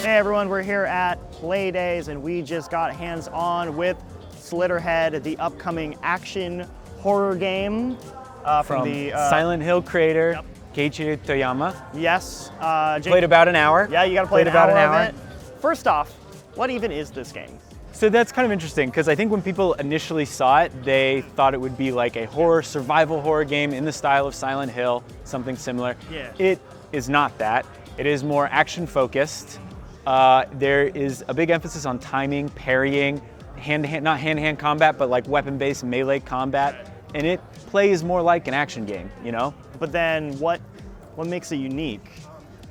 Hey everyone, we're here at Play Days and we just got hands-on with Slitterhead, the upcoming action horror game from the Silent Hill creator, yep. Keiichiro Toyama. Yes. Played about an hour. Yeah, you gotta play about an hour of it. First off, what even is this game? So that's kind of interesting because I think when people initially saw it, they thought it would be like a survival horror game in the style of Silent Hill, something similar. Yeah. It is not that. It is more action focused. There is a big emphasis on timing, parrying, hand-to-hand, not hand-to-hand combat, but like weapon-based melee combat. And it plays more like an action game, you know? But then what makes it unique?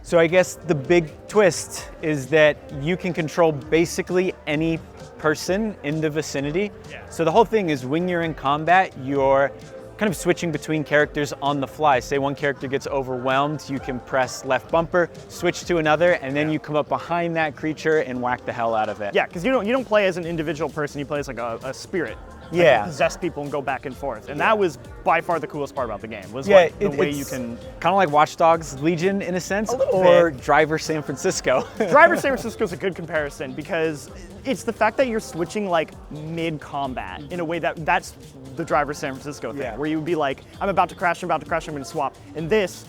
So I guess the big twist is that you can control basically any person in the vicinity. Yeah. So the whole thing is when you're in combat, you're kind of switching between characters on the fly. Say one character gets overwhelmed, you can press left bumper, switch to another, and then you come up behind that creature and whack the hell out of it. Yeah, because you don't play as an individual person, you play as like a spirit. Like Yeah. possess people and go back and forth. And that was by far the coolest part about the game, was Yeah, like the way you can... kind of like Watch Dogs Legion in a sense, little or bit. Driver San Francisco. Driver San Francisco is a good comparison because it's the fact that you're switching like mid-combat in a way that's the Driver San Francisco thing, Yeah. where you would be like, I'm about to crash, I'm gonna swap. And this,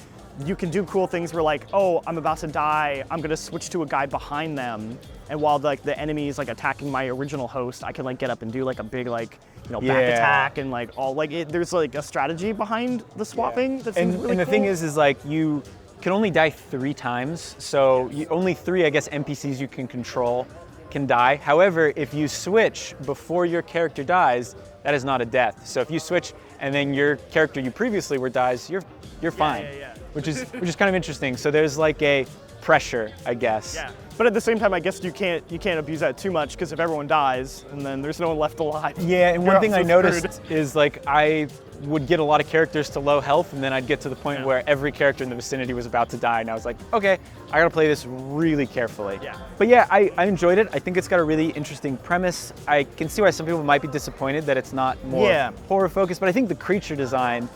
you can do cool things where like, oh, I'm about to die, I'm gonna switch to a guy behind them. And while like the enemy is like attacking my original host, I can like get up and do like a big like, you know, back attack and like all like there's like a strategy behind the swapping. That's really cool. And the thing is like you can only die 3 times. So only 3, I guess, NPCs you can control can die. However, if you switch before your character dies, that is not a death. So if you switch and then your character you previously were dies, you're fine. Yeah. Which is kind of interesting. So there's like a pressure, I guess. Yeah. But at the same time, I guess you can't abuse that too much because if everyone dies and then there's no one left alive. Yeah, and one thing I noticed screwed. is like I would get a lot of characters to low health and then I'd get to the point where every character in the vicinity was about to die and I was like, okay, I gotta play this really carefully. Yeah. But yeah, I enjoyed it. I think it's got a really interesting premise. I can see why some people might be disappointed that it's not more horror focused, but I think the creature design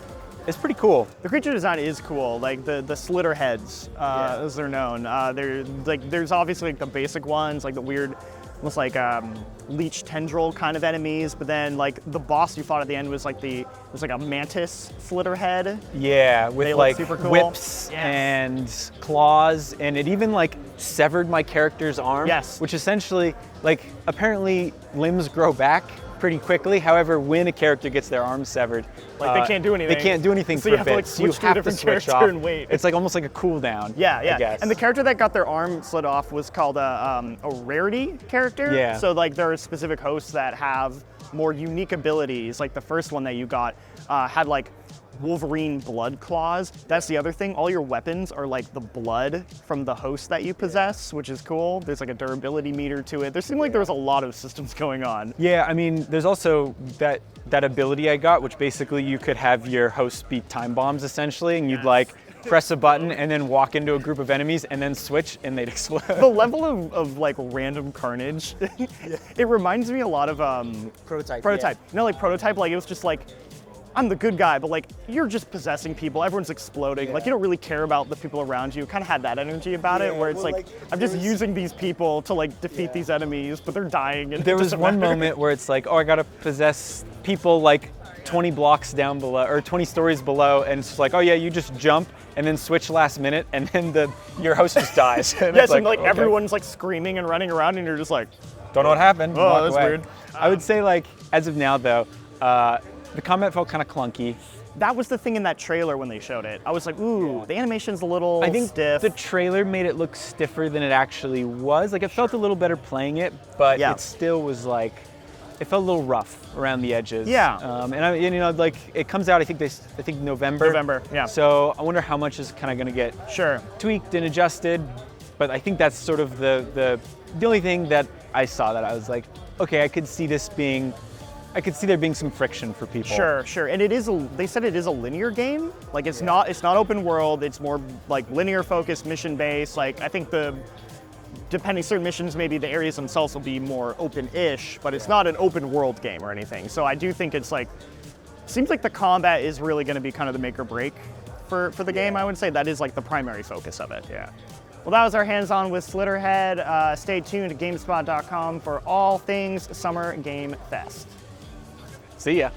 is pretty cool. The creature design is cool, like the Slitterheads, as they're known. There's obviously like the basic ones, like the weird, almost like leech tendril kind of enemies. But then like the boss you fought at the end was like a mantis Slitterhead. Yeah, with They like look super cool. whips and claws, and it even like severed my character's arm. Yes. Which essentially, like, apparently limbs grow back pretty quickly. However, when a character gets their arm severed, like they can't do anything. They can't do anything so for you a have bit. to like switch to a different character and wait. It's like almost like a cooldown. Yeah. I guess. And the character that got their arm slit off was called a rarity character. Yeah. So like there are specific hosts that have more unique abilities. Like the first one that you got had like Wolverine blood claws. That's the other thing. All your weapons are like the blood from the host that you possess, which is cool. There's like a durability meter to it. There seemed like there was a lot of systems going on. Yeah, I mean, there's also that ability I got, which basically you could have your host be time bombs essentially, and you'd like press a button and then walk into a group of enemies and then switch and they'd explode. The level of like random carnage, it reminds me a lot of Prototype. You know, like Prototype, like it was just like, I'm the good guy, but like you're just possessing people. Everyone's exploding. Like you don't really care about the people around you. It kind of had that energy about it, where it's like I'm just using these people to like defeat these enemies, but they're dying. And There it was doesn't one matter. moment where it's like, oh, I gotta possess people like 20 blocks down below, or 20 stories below, and it's like, oh yeah, you just jump and then switch last minute, and then your host just dies. And Yes, it's and like okay. everyone's like screaming and running around, and you're just like, Don't know what happened. Oh, walk that's away. weird. I would say like, as of now though, the combat felt kind of clunky. that was the thing in that trailer when they showed it. I was like, ooh, the animation's a little I think stiff. the trailer made it look stiffer than it actually was. Like it felt a little better playing it, but it still was like, it felt a little rough around the edges. Yeah. And you know, like it comes out, I think November. November, yeah. So I wonder how much is kind of going to get tweaked and adjusted. But I think that's sort of the only thing that I saw that I was like, okay, I could see there being some friction for people. Sure. And they said it is a linear game. Like it's not open world, it's more like linear focused, mission based. Like I think depending certain missions, maybe the areas themselves will be more open-ish, but it's not an open world game or anything. So I do think it's like, seems like the combat is really gonna be kind of the make or break for the game, I would say. That is like the primary focus of it. Yeah. Well, that was our hands-on with Slitterhead. Stay tuned to GameSpot.com for all things Summer Game Fest. See ya.